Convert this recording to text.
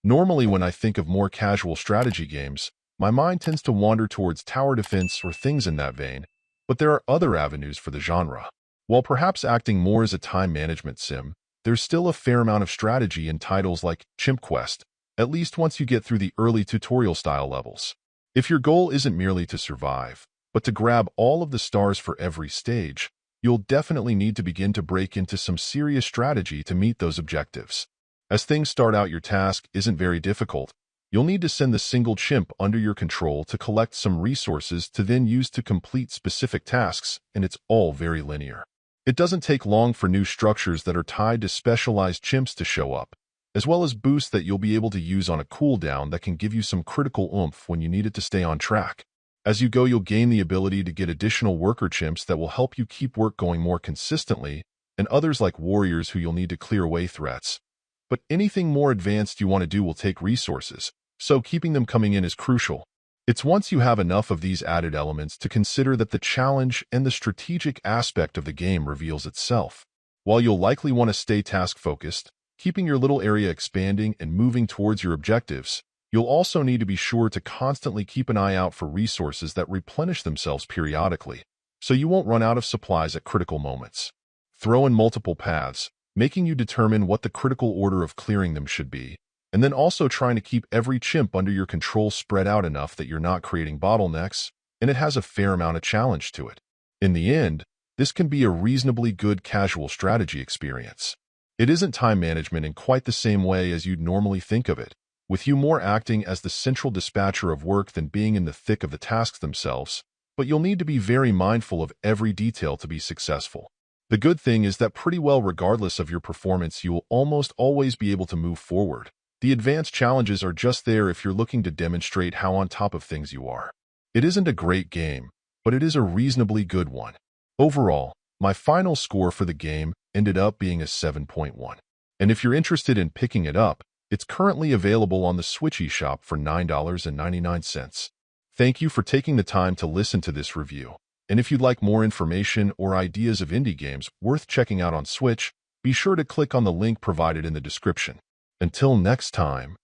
Normally, when I think of more casual strategy games, my mind tends to wander towards tower defense or things in that vein, but there are other avenues for the genre. While perhaps acting more as a time management sim, there's still a fair amount of strategy in titles like Chimp, at least once you get through the early tutorial-style levels. If your goal isn't merely to survive, but to grab all of the stars for every stage, you'll definitely need to begin to break into some serious strategy to meet those objectives. As things start out, your task isn't very difficult. You'll need to send the single chimp under your control to collect some resources to then use to complete specific tasks, and it's all very linear. It doesn't take long for new structures that are tied to specialized chimps to show up, as well as boosts that you'll be able to use on a cooldown that can give you some critical oomph when you need it to stay on track. As you go, you'll gain the ability to get additional worker chimps that will help you keep work going more consistently, and others like warriors who you'll need to clear away threats. But anything more advanced you want to do will take resources, so keeping them coming in is crucial. It's once you have enough of these added elements to consider that the challenge and the strategic aspect of the game reveals itself. While you'll likely want to stay task-focused, keeping your little area expanding and moving towards your objectives, you'll also need to be sure to constantly keep an eye out for resources that replenish themselves periodically, so you won't run out of supplies at critical moments. Throw in multiple paths, making you determine what the critical order of clearing them should be, and then also trying to keep every chimp under your control spread out enough that you're not creating bottlenecks, and it has a fair amount of challenge to it. In the end, this can be a reasonably good casual strategy experience. It isn't time management in quite the same way as you'd normally think of it, with you more acting as the central dispatcher of work than being in the thick of the tasks themselves, but you'll need to be very mindful of every detail to be successful. The good thing is that pretty well regardless of your performance, you will almost always be able to move forward. The advanced challenges are just there if you're looking to demonstrate how on top of things you are. It isn't a great game, but it is a reasonably good one. Overall, my final score for the game ended up being a 7.1. And if you're interested in picking it up, it's currently available on the Switch eShop for $9.99. Thank you for taking the time to listen to this review. And if you'd like more information or ideas of indie games worth checking out on Switch, be sure to click on the link provided in the description. Until next time.